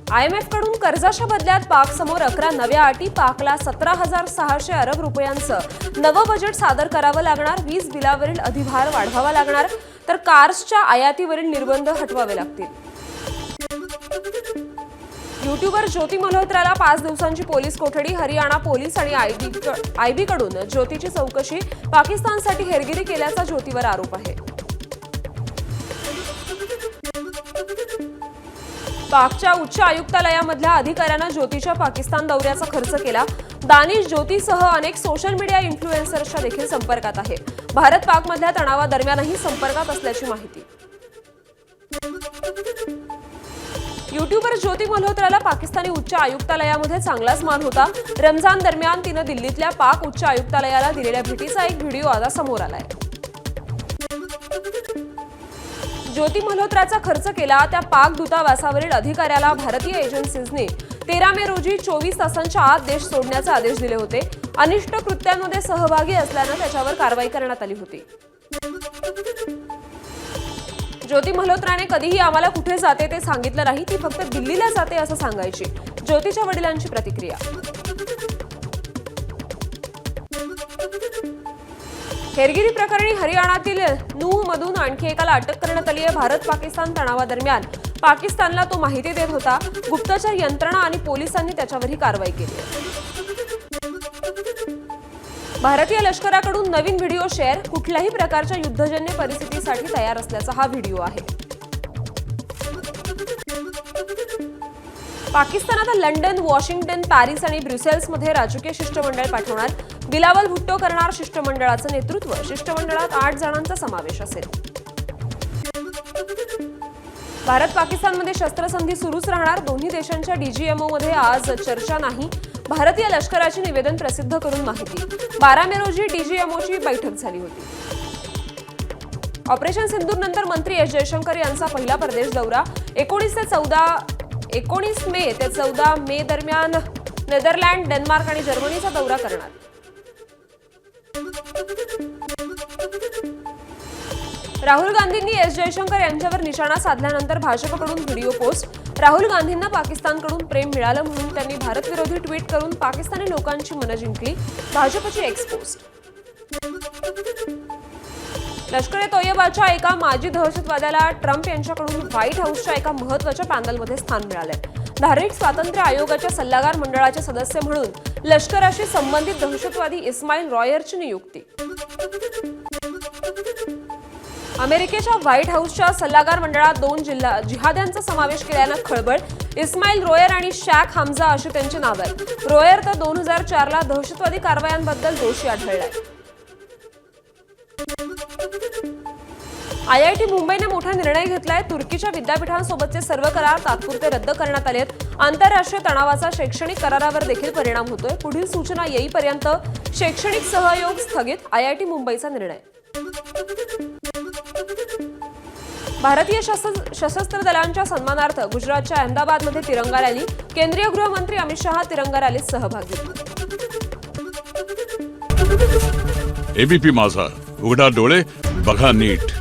IMF कडून कर्जाच्या बदल्यात पाक समोर 11 नव्या अटी, पाकला 17,600 अरब रुपयांचं नवं बजेट सादर करावं लागणार, वीज बिलावरील अधिभार वाढवावा लागणार, तर कार्सच्या आयातीवरील निर्बंध हटवावे लागतील. यूट्यूबर ज्योती मल्होत्राला 5 दिवसांची पोलीस कोठडी, हरियाणा पोलीस आणि आयबी कडून ज्योतीची चौकशी, पाकिस्तानसाठी हेरगिरी केल्याचा ज्योतीवर आरोप आहे. पाकच्या उच्च आयुक्तालयामधल्या अधिकाऱ्यानं ज्योतीच्या पाकिस्तान दौऱ्याचा खर्च केला. दानिश ज्योतीसह अनेक सोशल मीडिया इन्फ्लुएन्सर्सच्या देखील संपर्कात आहे. भारत पाकमधल्या तणावादरम्यानही संपर्कात असल्याची माहिती. यूट्यूबर ज्योती मल्होत्राला पाकिस्तानी उच्च आयुक्तालयामध्ये चांगलाच मान होता. रमजान दरम्यान तिनं दिल्लीतल्या पाक उच्च आयुक्तालयाला दिलेल्या भेटीचा एक व्हिडिओ आता समोर आलाय. ज्योती मल्होत्राचा खर्च केला त्या पाक दूतावासावरील अधिकाऱ्याला भारतीय एजन्सीजने 13 मे रोजी 24 तासांच्या आत देश सोडण्याचे आदेश दिले होते. अनिष्ट कृत्यांमध्ये सहभागी असल्यानं त्याच्यावर कारवाई करण्यात आली होती. ज्योती मल्होत्राने कधीही आम्हाला कुठे जाते ते सांगितलं नाही, ती फक्त दिल्लीला जाते असं सांगायची. ज्योतीच्या वडिलांची प्रतिक्रिया. हेरगिरी प्रकरणी हरियाणातील नूहमधून आणखी एकाला अटक करण्यात आली आहे. भारत पाकिस्तान तणावादरम्यान पाकिस्तानला तो माहिती देत होता. गुप्तचर यंत्रणा आणि पोलिसांनी त्याच्यावर ही कारवाई केली आहे. भारतीय लष्कराकडून नवीन व्हिडिओ शेअर, कुठल्याही प्रकारच्या युद्धजन्य परिस्थितीसाठी तयार असल्याचा हा व्हिडिओ आहे. पाकिस्तान आता लंडन, वॉशिंग्टन, पॅरिस आणि ब्रुसेल्समध्ये राजकीय शिष्टमंडळ पाठवणार. बिलावल भुट्टो करणार शिष्टमंडळाचं नेतृत्व. शिष्टमंडळात 8 जणांचा समावेश असेल. भारत पाकिस्तानमध्ये शस्त्रसंधी सुरूच राहणार. दोन्ही देशांच्या DGMO मध्ये आज चर्चा नाही. भारतीय लष्कराची निवेदन प्रसिद्ध करून माहिती. 12 मे रोजी DGMOची बैठक झाली होती. ऑपरेशन सिंदूर नंतर मंत्री एस जयशंकर यांचा पहिला परदेश दौरा. 19 मे ते 14 मे दरम्यान नेदरलँड, डेन्मार्क आणि जर्मनीचा दौरा करणार. राहुल गांधींनी एस जयशंकर यांच्यावर निशाणा साधल्यानंतर भाजपकडून व्हिडिओ पोस्ट. राहुल गांधींना पाकिस्तानकडून प्रेम मिळालं म्हणून त्यांनी भारतविरोधी ट्विट करून पाकिस्तानी लोकांची मनं जिंकली. भाजपची एक्स पोस्ट. लष्कर-ए-तोयबाच्या एका माजी दहशतवाद्याला ट्रम्प यांच्याकडून व्हाईट हाऊसच्या एका महत्त्वाच्या पॅनलमध्ये स्थान मिळालंय. धार्मिक स्वातंत्र्य आयोगाच्या सल्लागार मंडळाचे सदस्य म्हणून लष्कराशी संबंधित दहशतवादी इस्माईल रॉयरची नियुक्ती. अमेरिकेच्या व्हाईट हाऊसच्या सल्लागार मंडळात 2 जिहाद्यांचा समावेश केल्यानं खळबळ. इस्माईल रॉयर आणि शॅख हमजा अशी त्यांची नावं आहेत. रॉयर तर 2004ला दहशतवादी कारवायांबद्दल दोषी आढळलाय. IIT मुंबईने मोठा निर्णय घेतलाय. तुर्कीच्या विद्यापीठांसोबतचे सर्व करार तात्पुरते रद्द करण्यात आले आहेत. आंतरराष्ट्रीय तणावाचा शैक्षणिक करारावर देखील परिणाम होतोय. पुढील सूचना येईपर्यंत शैक्षणिक सहयोग स्थगित. IIT मुंबईचा निर्णय. भारतीय सशस्त्र दलांच्या सन्मानार्थ गुजरातच्या अहमदाबादमध्ये तिरंगा रॅली. केंद्रीय गृहमंत्री अमित शहा तिरंगा रॅलीत सहभागी. ABP माझा, उघडा डोळे बघा नीट.